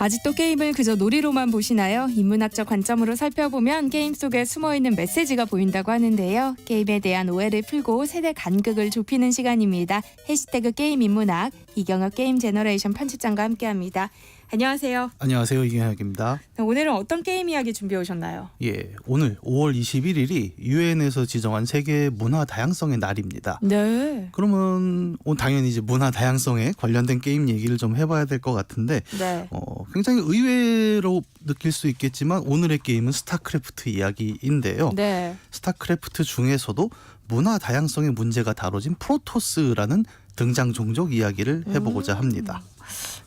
아직도 게임을 그저 놀이로만 보시나요? 인문학적 관점으로 살펴보면 게임 속에 숨어있는 메시지가 보인다고 하는데요. 게임에 대한 오해를 풀고 세대 간극을 좁히는 시간입니다. 해시태그 게임 인문학, 이경혁 게임 제너레이션 편집장과 함께합니다. 안녕하세요. 안녕하세요. 이경혁입니다. 오늘은 어떤 게임 이야기 준비해 오셨나요? 예, 오늘 5월 21일이 유엔에서 지정한 세계 문화 다양성의 날입니다. 네. 그러면 당연히 이제 문화 다양성에 관련된 게임 얘기를 좀 해봐야 될 것 같은데 네. 굉장히 의외로 느낄 수 있겠지만 오늘의 게임은 스타크래프트 이야기인데요. 네. 스타크래프트 중에서도 문화 다양성의 문제가 다뤄진 프로토스라는 등장 종족 이야기를 해보고자 합니다.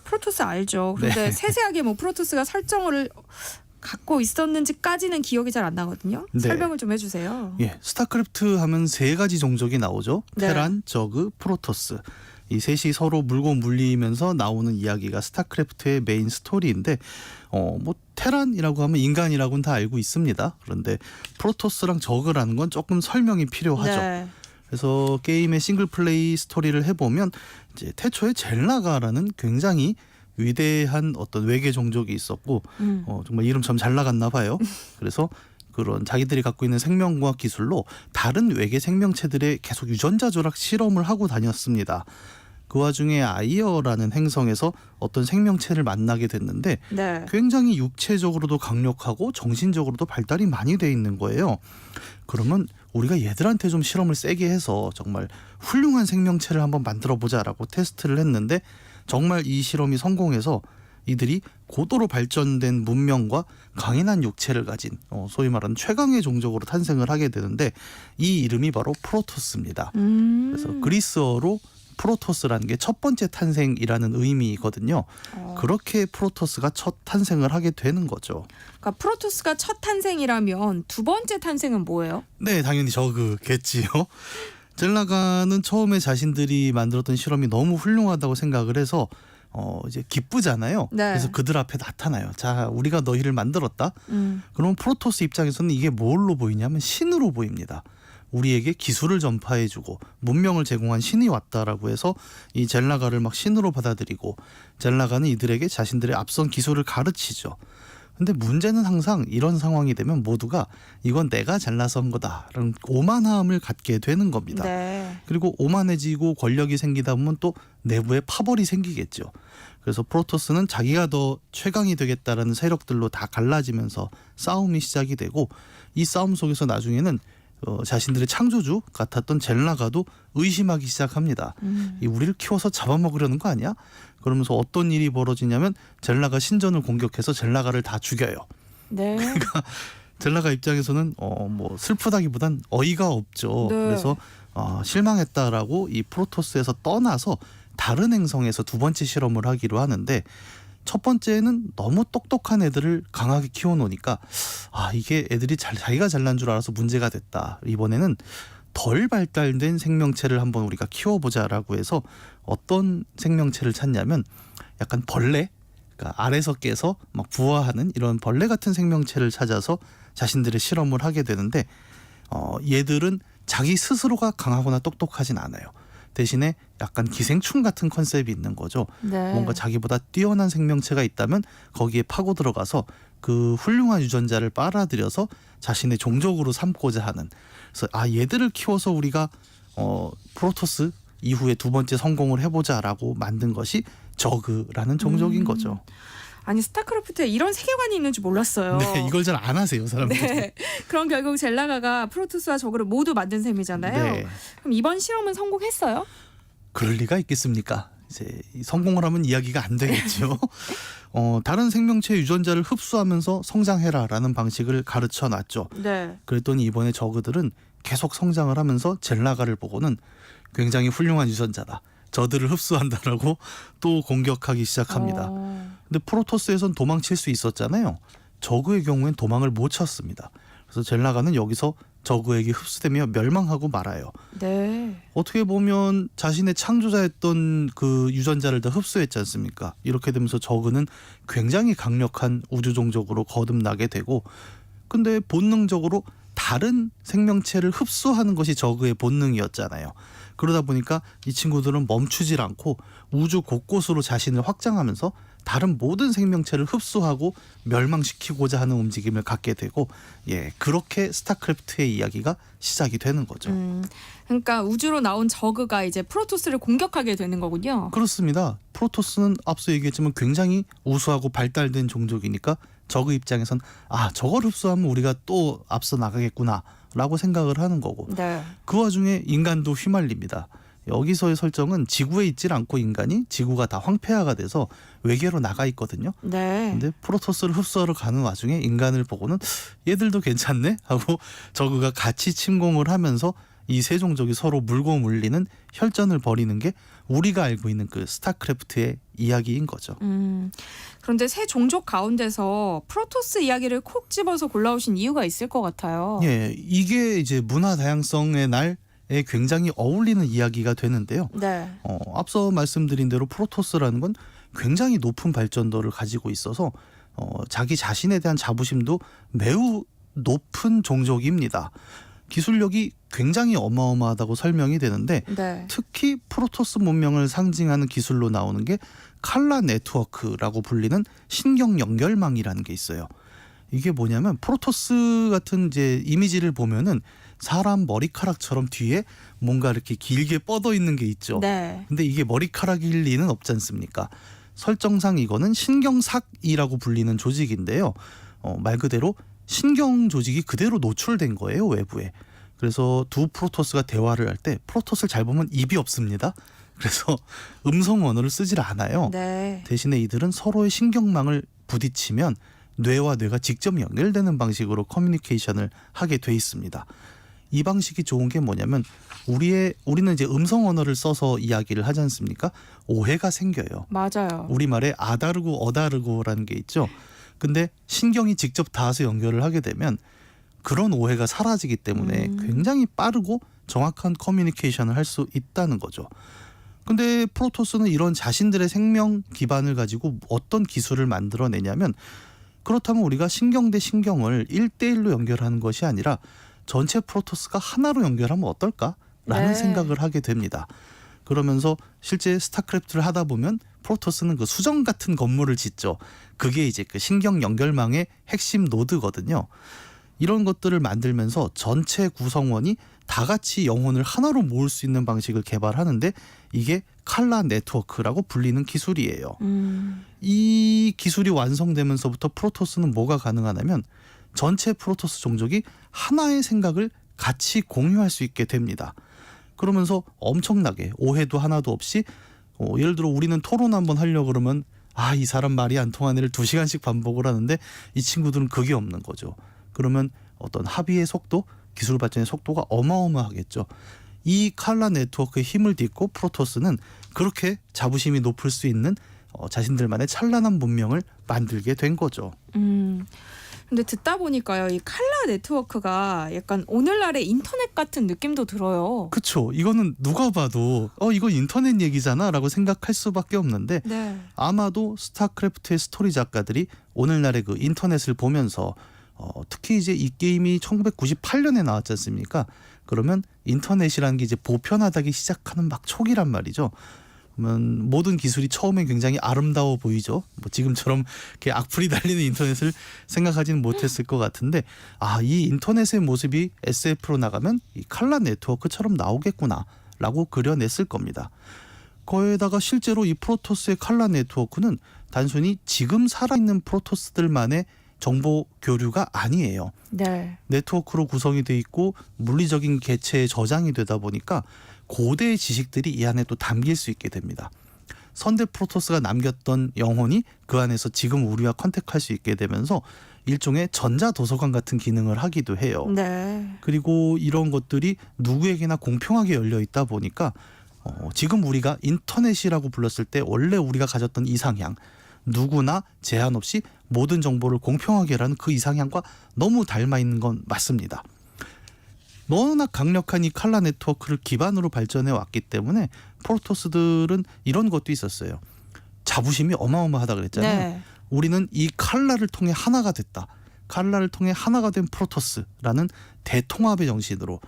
프로토스 알죠. 그런데 네. 세세하게 프로토스가 설정을 갖고 있었는지까지는 기억이 잘 안 나거든요. 네. 설명을 좀 해주세요. 예, 스타크래프트 하면 세 가지 종족이 나오죠. 네. 테란, 저그, 프로토스. 이 셋이 서로 물고 물리면서 나오는 이야기가 스타크래프트의 메인 스토리인데 테란이라고 하면 인간이라고는 다 알고 있습니다. 그런데 프로토스랑 저그라는 건 조금 설명이 필요하죠. 네. 그래서 게임의 싱글 플레이 스토리를 해보면 이제 태초에 젤라가라는 굉장히 위대한 어떤 외계 종족이 있었고 정말 이름 참 잘 나갔나 봐요. 그래서 그런 자기들이 갖고 있는 생명과학 기술로 다른 외계 생명체들의 계속 유전자 조작 실험을 하고 다녔습니다. 그 와중에 아이어라는 행성에서 어떤 생명체를 만나게 됐는데 네. 굉장히 육체적으로도 강력하고 정신적으로도 발달이 많이 돼 있는 거예요. 그러면 우리가 얘들한테 좀 실험을 세게 해서 정말 훌륭한 생명체를 한번 만들어 보자라고 테스트를 했는데 정말 이 실험이 성공해서 이들이 고도로 발전된 문명과 강인한 육체를 가진 소위 말하는 최강의 종족으로 탄생을 하게 되는데 이 이름이 바로 프로토스입니다. 그래서 그리스어로 프로토스라는 게 첫 번째 탄생이라는 의미거든요. 그렇게 프로토스가 첫 탄생을 하게 되는 거죠. 그러니까 프로토스가 첫 탄생이라면 두 번째 탄생은 뭐예요? 네, 당연히 저그겠지요. 젤라가는 처음에 자신들이 만들었던 실험이 너무 훌륭하다고 생각을 해서 이제 기쁘잖아요. 네. 그래서 그들 앞에 나타나요. 자, 우리가 너희를 만들었다. 그럼 프로토스 입장에서는 이게 뭘로 보이냐면 신으로 보입니다. 우리에게 기술을 전파해주고 문명을 제공한 신이 왔다라고 해서 이 젤라가를 막 신으로 받아들이고 젤라가는 이들에게 자신들의 앞선 기술을 가르치죠. 근데 문제는 항상 이런 상황이 되면 모두가 이건 내가 잘나서 한 거다라는 오만함을 갖게 되는 겁니다. 네. 그리고 오만해지고 권력이 생기다 보면 또 내부에 파벌이 생기겠죠. 그래서 프로토스는 자기가 더 최강이 되겠다라는 세력들로 다 갈라지면서 싸움이 시작이 되고 이 싸움 속에서 나중에는 자신들의 창조주 같았던 젤라가도 의심하기 시작합니다. 이 우리를 키워서 잡아먹으려는 거 아니야? 그러면서 어떤 일이 벌어지냐면 젤라가 신전을 공격해서 젤라가를 다 죽여요. 네. 그러니까 젤라가 입장에서는 슬프다기보단 어이가 없죠. 네. 그래서 실망했다라고 이 프로토스에서 떠나서 다른 행성에서 두 번째 실험을 하기로 하는데 첫 번째는 너무 똑똑한 애들을 강하게 키워놓으니까 이게 애들이 자기가 잘난 줄 알아서 문제가 됐다. 이번에는 덜 발달된 생명체를 한번 우리가 키워보자라고 해서 어떤 생명체를 찾냐면 약간 벌레, 그러니까 알에서 깨서 막 부화하는 이런 벌레 같은 생명체를 찾아서 자신들의 실험을 하게 되는데 얘들은 자기 스스로가 강하거나 똑똑하진 않아요. 대신에 약간 기생충 같은 컨셉이 있는 거죠. 네. 뭔가 자기보다 뛰어난 생명체가 있다면 거기에 파고 들어가서 그 훌륭한 유전자를 빨아들여서 자신의 종족으로 삼고자 하는. 그래서 얘들을 키워서 우리가 프로토스 이후에 두 번째 성공을 해보자라고 만든 것이 저그라는 종족인 거죠. 아니 스타크래프트에 이런 세계관이 있는 줄 몰랐어요. 네, 이걸 잘 안 하세요, 사람들이. 네. 그럼 결국 젤라가가 프로토스와 저그를 모두 만든 셈이잖아요. 네. 그럼 이번 실험은 성공했어요? 그럴 리가 있겠습니까? 이제 성공을 하면 이야기가 안 되겠죠. 다른 생명체의 유전자를 흡수하면서 성장해라라는 방식을 가르쳐 놨죠. 네. 그랬더니 이번에 저그들은 계속 성장을 하면서 젤라가를 보고는 굉장히 훌륭한 유전자다. 저들을 흡수한다라고 또 공격하기 시작합니다. 근데 프로토스에선 도망칠 수 있었잖아요. 저그의 경우엔 도망을 못 쳤습니다. 그래서 젤라가는 여기서 저그에게 흡수되며 멸망하고 말아요. 네. 어떻게 보면 자신의 창조자였던 그 유전자를 다 흡수했지 않습니까? 이렇게 되면서 저그는 굉장히 강력한 우주종족으로 거듭나게 되고 근데 본능적으로 다른 생명체를 흡수하는 것이 저그의 본능이었잖아요. 그러다 보니까 이 친구들은 멈추질 않고 우주 곳곳으로 자신을 확장하면서 다른 모든 생명체를 흡수하고 멸망시키고자 하는 움직임을 갖게 되고 그렇게 스타크래프트의 이야기가 시작이 되는 거죠. 그러니까 우주로 나온 저그가 이제 프로토스를 공격하게 되는 거군요. 그렇습니다. 프로토스는 앞서 얘기했지만 굉장히 우수하고 발달된 종족이니까 저그 입장에선 저걸 흡수하면 우리가 또 앞서 나가겠구나 라고 생각을 하는 거고 네. 그 와중에 인간도 휘말립니다. 여기서의 설정은 지구에 있질 않고 인간이 지구가 다 황폐화가 돼서 외계로 나가 있거든요. 네. 근데 프로토스를 흡수하러 가는 와중에 인간을 보고는 얘들도 괜찮네 하고 저그가 같이 침공을 하면서 이 세 종족이 서로 물고 물리는 혈전을 벌이는 게 우리가 알고 있는 그 스타크래프트의 이야기인 거죠. 그런데 세 종족 가운데서 프로토스 이야기를 콕 집어서 골라오신 이유가 있을 것 같아요. 이게 이제 문화 다양성의 날에 굉장히 어울리는 이야기가 되는데요. 네. 앞서 말씀드린 대로 프로토스라는 건 굉장히 높은 발전도를 가지고 있어서 자기 자신에 대한 자부심도 매우 높은 종족입니다. 기술력이 굉장히 어마어마하다고 설명이 되는데 네. 특히 프로토스 문명을 상징하는 기술로 나오는 게 칼라 네트워크라고 불리는 신경 연결망이라는 게 있어요. 이게 뭐냐면 프로토스 같은 이제 이미지를 보면은 사람 머리카락처럼 뒤에 뭔가 이렇게 길게 뻗어 있는 게 있죠. 네. 근데 이게 머리카락일 리는 없지 않습니까? 설정상 이거는 신경삭이라고 불리는 조직인데요. 말 그대로 신경 조직이 그대로 노출된 거예요, 외부에. 그래서 두 프로토스가 대화를 할 때 프로토스를 잘 보면 입이 없습니다. 그래서 음성 언어를 쓰질 않아요. 네. 대신에 이들은 서로의 신경망을 부딪히면 뇌와 뇌가 직접 연결되는 방식으로 커뮤니케이션을 하게 돼 있습니다. 이 방식이 좋은 게 뭐냐면 우리는 이제 음성 언어를 써서 이야기를 하지 않습니까? 오해가 생겨요. 맞아요. 우리말에 아다르고 어다르고라는 게 있죠. 근데 신경이 직접 닿아서 연결을 하게 되면 그런 오해가 사라지기 때문에 굉장히 빠르고 정확한 커뮤니케이션을 할 수 있다는 거죠. 근데 프로토스는 이런 자신들의 생명 기반을 가지고 어떤 기술을 만들어내냐면 그렇다면 우리가 신경 대 신경을 1대1로 연결하는 것이 아니라 전체 프로토스가 하나로 연결하면 어떨까라는 생각을 하게 됩니다. 그러면서 실제 스타크래프트를 하다 보면 프로토스는 그 수정 같은 건물을 짓죠. 그게 이제 그 신경 연결망의 핵심 노드거든요. 이런 것들을 만들면서 전체 구성원이 다 같이 영혼을 하나로 모을 수 있는 방식을 개발하는데 이게 칼라 네트워크라고 불리는 기술이에요. 이 기술이 완성되면서부터 프로토스는 뭐가 가능하냐면 전체 프로토스 종족이 하나의 생각을 같이 공유할 수 있게 됩니다. 그러면서 엄청나게 오해도 하나도 없이 예를 들어 우리는 토론 한번 하려고 그러면 이 사람 말이 안 통하는 애를 2시간씩 반복을 하는데 이 친구들은 그게 없는 거죠. 그러면 어떤 합의의 속도, 기술 발전의 속도가 어마어마하겠죠. 이 칼라 네트워크의 힘을 딛고 프로토스는 그렇게 자부심이 높을 수 있는 자신들만의 찬란한 문명을 만들게 된 거죠. 근데 듣다 보니까요, 이 칼라 네트워크가 약간 오늘날의 인터넷 같은 느낌도 들어요. 그렇죠. 이거는 누가 봐도 이거 인터넷 얘기잖아 라고 생각할 수밖에 없는데 네. 아마도 스타크래프트의 스토리 작가들이 오늘날의 그 인터넷을 보면서 특히 이제 이 게임이 1998년에 나왔지 않습니까? 그러면 인터넷이라는 게 이제 보편화되기 시작하는 막 초기란 말이죠. 그러면 모든 기술이 처음엔 굉장히 아름다워 보이죠. 뭐 지금처럼 이렇게 악플이 달리는 인터넷을 생각하지는 못했을 것 같은데 이 인터넷의 모습이 SF로 나가면 이 칼라 네트워크처럼 나오겠구나라고 그려냈을 겁니다. 거기에다가 실제로 이 프로토스의 칼라 네트워크는 단순히 지금 살아있는 프로토스들만의 정보 교류가 아니에요. 네. 네트워크로 구성이 돼 있고 물리적인 개체에 저장이 되다 보니까 고대의 지식들이 이 안에 또 담길 수 있게 됩니다. 선대 프로토스가 남겼던 영혼이 그 안에서 지금 우리와 컨택할 수 있게 되면서 일종의 전자도서관 같은 기능을 하기도 해요. 네. 그리고 이런 것들이 누구에게나 공평하게 열려 있다 보니까 지금 우리가 인터넷이라고 불렀을 때 원래 우리가 가졌던 이상향, 누구나 제한 없이 모든 정보를 공평하게라는 그 이상향과 너무 닮아 있는 건 맞습니다. 너무나 강력한 이 칼라 네트워크를 기반으로 발전해 왔기 때문에 프로토스들은 이런 것도 있었어요. 자부심이 어마어마하다 그랬잖아요. 네. 우리는 이 칼라를 통해 하나가 됐다. 칼라를 통해 하나가 된 프로토스라는 대통합의 정신으로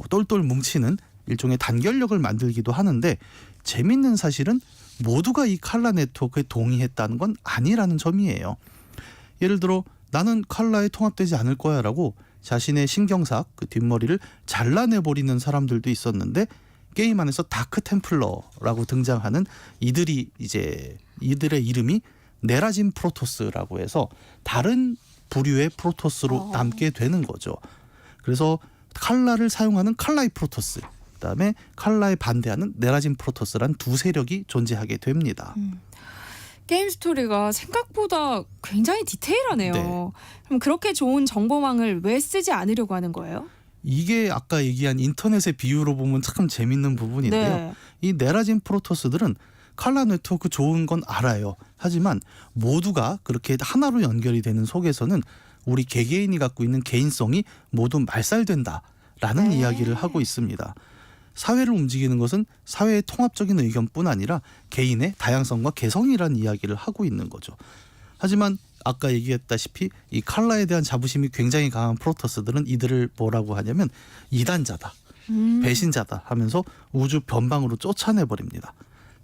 똘똘 뭉치는 일종의 단결력을 만들기도 하는데 재밌는 사실은 모두가 이 칼라 네트워크에 동의했다는 건 아니라는 점이에요. 예를 들어 나는 칼라에 통합되지 않을 거야라고 자신의 신경삭 그 뒷머리를 잘라내버리는 사람들도 있었는데 게임 안에서 다크 템플러라고 등장하는 이들의 이름이 네라진 프로토스라고 해서 다른 부류의 프로토스로 남게 되는 거죠. 그래서 칼라를 사용하는 칼라이 프로토스, 그다음에 칼라에 반대하는 네라진 프로토스란 두 세력이 존재하게 됩니다. 게임 스토리가 생각보다 굉장히 디테일하네요. 네. 그럼 그렇게 좋은 정보망을 왜 쓰지 않으려고 하는 거예요? 이게 아까 얘기한 인터넷의 비유로 보면 참 재밌는 부분인데요. 네. 이 네라진 프로토스들은 칼라 네트워크 좋은 건 알아요. 하지만 모두가 그렇게 하나로 연결이 되는 속에서는 우리 개개인이 갖고 있는 개인성이 모두 말살된다라는 네. 이야기를 하고 있습니다. 사회를 움직이는 것은 사회의 통합적인 의견뿐 아니라 개인의 다양성과 개성이라는 이야기를 하고 있는 거죠. 하지만 아까 얘기했다시피 이 칼라에 대한 자부심이 굉장히 강한 프로토스들은 이들을 뭐라고 하냐면 이단자다, 배신자다 하면서 우주 변방으로 쫓아내버립니다.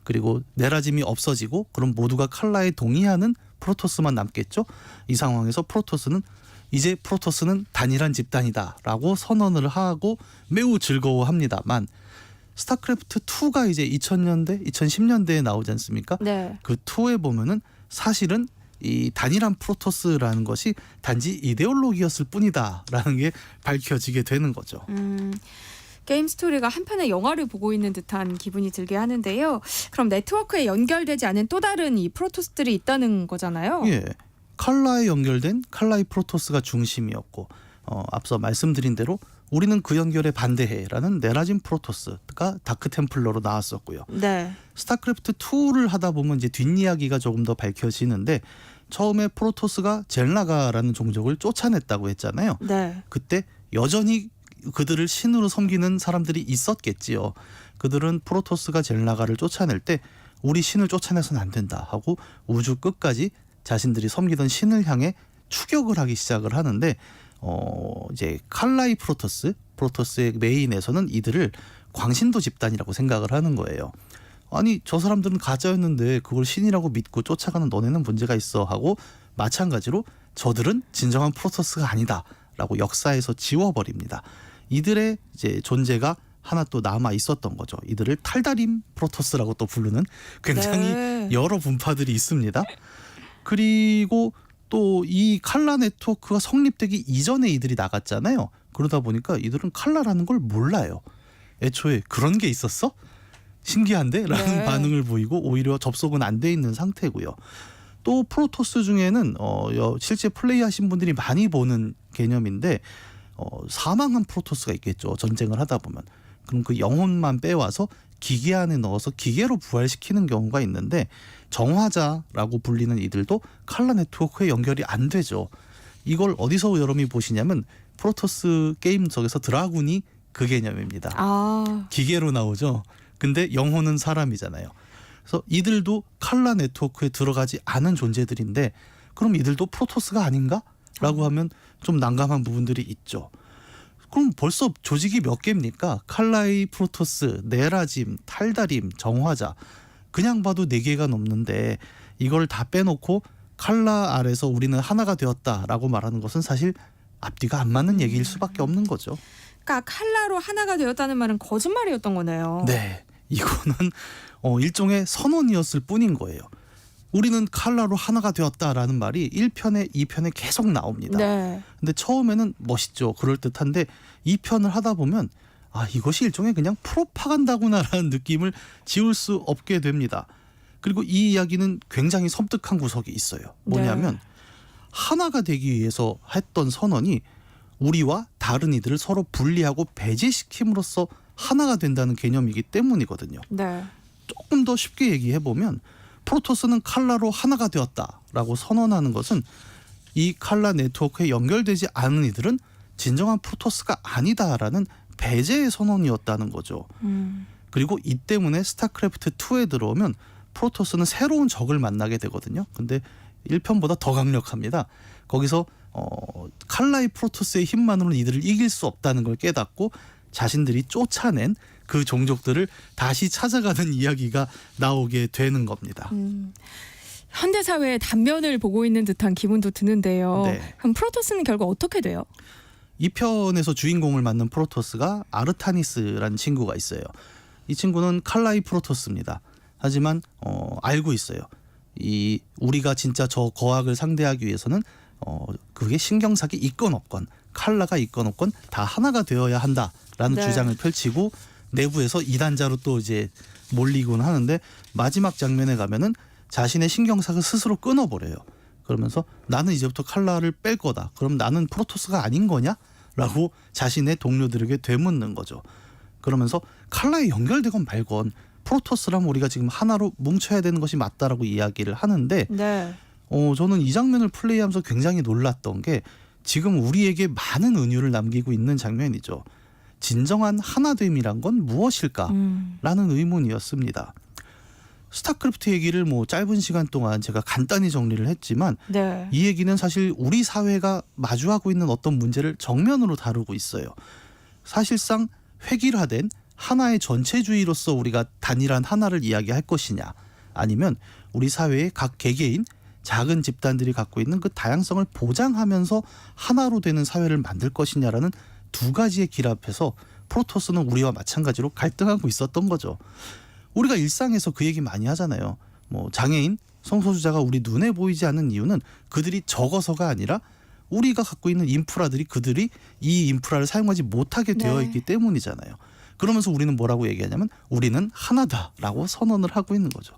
그리고 네라짐이 없어지고 그럼 모두가 칼라에 동의하는 프로토스만 남겠죠. 이 상황에서 이제 프로토스는 단일한 집단이다라고 선언을 하고 매우 즐거워합니다만 스타크래프트 2가 이제 2000년대, 2010년대에 나오지 않습니까? 네. 그 2에 보면은 사실은 이 단일한 프로토스라는 것이 단지 이데올로기였을 뿐이다라는 게 밝혀지게 되는 거죠. 게임 스토리가 한편의 영화를 보고 있는 듯한 기분이 들게 하는데요. 그럼 네트워크에 연결되지 않은 또 다른 이 프로토스들이 있다는 거잖아요. 예, 칼라에 연결된 칼라이 프로토스가 중심이었고 앞서 말씀드린 대로 우리는 그 연결에 반대해라는 네라진 프로토스가 다크 템플러로 나왔었고요. 네. 스타크래프트 2를 하다 보면 이제 뒷이야기가 조금 더 밝혀지는데 처음에 프로토스가 젤나가라는 종족을 쫓아냈다고 했잖아요. 네. 그때 여전히 그들을 신으로 섬기는 사람들이 있었겠지요. 그들은 프로토스가 젤나가를 쫓아낼 때 우리 신을 쫓아내서는 안 된다 하고 우주 끝까지 자신들이 섬기던 신을 향해 추격을 하기 시작을 하는데 이제 칼라이 프로토스의 메인에서는 이들을 광신도 집단이라고 생각을 하는 거예요. 아니 저 사람들은 가짜였는데 그걸 신이라고 믿고 쫓아가는 너네는 문제가 있어 하고 마찬가지로 저들은 진정한 프로토스가 아니다라고 역사에서 지워버립니다. 이들의 이제 존재가 하나 또 남아 있었던 거죠. 이들을 탈다림 프로토스라고 또 부르는 굉장히 네. 여러 분파들이 있습니다. 그리고 또 이 칼라 네트워크가 성립되기 이전에 이들이 나갔잖아요. 그러다 보니까 이들은 칼라라는 걸 몰라요. 애초에 그런 게 있었어? 신기한데? 라는 네. 반응을 보이고 오히려 접속은 안 돼 있는 상태고요. 또 프로토스 중에는 실제 플레이하신 분들이 많이 보는 개념인데 사망한 프로토스가 있겠죠. 전쟁을 하다 보면. 그럼 그 영혼만 빼와서 기계 안에 넣어서 기계로 부활시키는 경우가 있는데 정화자라고 불리는 이들도 칼라 네트워크에 연결이 안 되죠. 이걸 어디서 여러분이 보시냐면 프로토스 게임 속에서 드라군이 그 개념입니다. 기계로 나오죠. 근데 영혼은 사람이잖아요. 그래서 이들도 칼라 네트워크에 들어가지 않은 존재들인데 그럼 이들도 프로토스가 아닌가? 라고 하면 좀 난감한 부분들이 있죠. 그럼 벌써 조직이 몇 개입니까? 칼라이 프로토스, 네라짐, 탈다림, 정화자 그냥 봐도 4개가 넘는데 이걸 다 빼놓고 칼라 아래서 우리는 하나가 되었다라고 말하는 것은 사실 앞뒤가 안 맞는 얘기일 수밖에 없는 거죠. 그러니까 칼라로 하나가 되었다는 말은 거짓말이었던 거네요. 네, 이거는 일종의 선언이었을 뿐인 거예요. 우리는 칼라로 하나가 되었다라는 말이 1편에 2편에 계속 나옵니다. 네. 근데 처음에는 멋있죠. 그럴듯한데 2편을 하다 보면 이것이 일종의 그냥 프로파간다구나라는 느낌을 지울 수 없게 됩니다. 그리고 이 이야기는 굉장히 섬뜩한 구석이 있어요. 뭐냐면 네. 하나가 되기 위해서 했던 선언이 우리와 다른 이들을 서로 분리하고 배제시킴으로써 하나가 된다는 개념이기 때문이거든요. 네. 조금 더 쉽게 얘기해보면 프로토스는 칼라로 하나가 되었다라고 선언하는 것은 이 칼라 네트워크에 연결되지 않은 이들은 진정한 프로토스가 아니다라는 배제의 선언이었다는 거죠. 그리고 이 때문에 스타크래프트 2에 들어오면 프로토스는 새로운 적을 만나게 되거든요. 근데 1편보다 더 강력합니다. 거기서 칼라의 프로토스의 힘만으로는 이들을 이길 수 없다는 걸 깨닫고 자신들이 쫓아낸 그 종족들을 다시 찾아가는 이야기가 나오게 되는 겁니다. 현대 사회의 단면을 보고 있는 듯한 기분도 드는데요. 네. 그럼 프로토스는 결국 어떻게 돼요? 이 편에서 주인공을 맡는 프로토스가 아르타니스라는 친구가 있어요. 이 친구는 칼라이 프로토스입니다. 하지만 알고 있어요. 이 우리가 진짜 저 거악을 상대하기 위해서는 그게 신경삭이 있건 없건 칼라가 있건 없건 다 하나가 되어야 한다라는 네. 주장을 펼치고 내부에서 이단자로 또 이제 몰리곤 하는데 마지막 장면에 가면은 자신의 신경삭을 스스로 끊어버려요. 그러면서 나는 이제부터 칼라를 뺄 거다. 그럼 나는 프로토스가 아닌 거냐? 라고 자신의 동료들에게 되묻는 거죠. 그러면서 칼라에 연결되건 말건 프로토스라면 우리가 지금 하나로 뭉쳐야 되는 것이 맞다라고 이야기를 하는데 네. 저는 이 장면을 플레이하면서 굉장히 놀랐던 게 지금 우리에게 많은 은유를 남기고 있는 장면이죠. 진정한 하나됨이란 건 무엇일까? 라는 의문이었습니다. 스타크래프트 얘기를 뭐 짧은 시간 동안 제가 간단히 정리를 했지만 네. 이 얘기는 사실 우리 사회가 마주하고 있는 어떤 문제를 정면으로 다루고 있어요. 사실상 획일화된 하나의 전체주의로서 우리가 단일한 하나를 이야기할 것이냐, 아니면 우리 사회의 각 개개인 작은 집단들이 갖고 있는 그 다양성을 보장하면서 하나로 되는 사회를 만들 것이냐라는 두 가지의 길 앞에서 프로토스는 우리와 마찬가지로 갈등하고 있었던 거죠. 우리가 일상에서 그 얘기 많이 하잖아요. 뭐 장애인, 성소수자가 우리 눈에 보이지 않는 이유는 그들이 적어서가 아니라 우리가 갖고 있는 인프라들이 그들이 이 인프라를 사용하지 못하게 되어 네. 있기 때문이잖아요. 그러면서 우리는 뭐라고 얘기하냐면 우리는 하나다라고 선언을 하고 있는 거죠.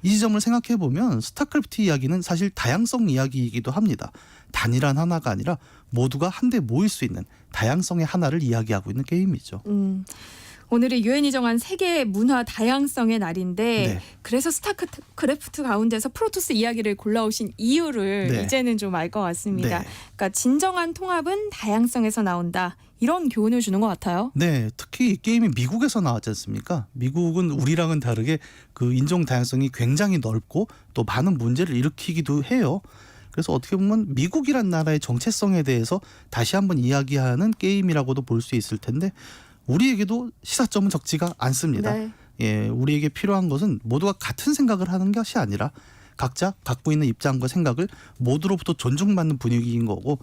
이 지점을 생각해 보면 스타크래프트 이야기는 사실 다양성 이야기이기도 합니다. 단일한 하나가 아니라 모두가 한데 모일 수 있는 다양성의 하나를 이야기하고 있는 게임이죠. 오늘이 유엔이 정한 세계 문화 다양성의 날인데 네. 그래서 스타크래프트 가운데서 프로토스 이야기를 골라오신 이유를 네. 이제는 좀 알 것 같습니다. 네. 그러니까 진정한 통합은 다양성에서 나온다. 이런 교훈을 주는 것 같아요. 네, 특히 이 게임이 미국에서 나왔지 않습니까? 미국은 우리랑은 다르게 그 인종 다양성이 굉장히 넓고 또 많은 문제를 일으키기도 해요. 그래서 어떻게 보면 미국이란 나라의 정체성에 대해서 다시 한번 이야기하는 게임이라고도 볼 수 있을 텐데 우리에게도 시사점은 적지가 않습니다. 네. 예, 우리에게 필요한 것은 모두가 같은 생각을 하는 것이 아니라 각자 갖고 있는 입장과 생각을 모두로부터 존중받는 분위기인 거고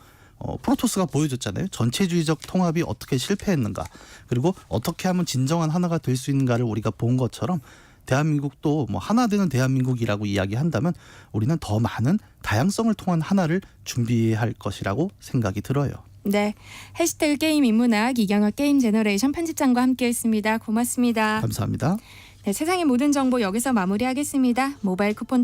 프로토스가 보여줬잖아요. 전체주의적 통합이 어떻게 실패했는가, 그리고 어떻게 하면 진정한 하나가 될 수 있는가를 우리가 본 것처럼 대한민국도 뭐 하나 되는 대한민국이라고 이야기한다면 우리는 더 많은 다양성을 통한 하나를 준비할 것이라고 생각이 들어요. 네. 해시태그 게임 인문학 이경혁 게임 제너레이션 편집장과 함께했습니다. 고맙습니다. 감사합니다. 네, 세상의 모든 정보 여기서 마무리하겠습니다. 모바일 쿠폰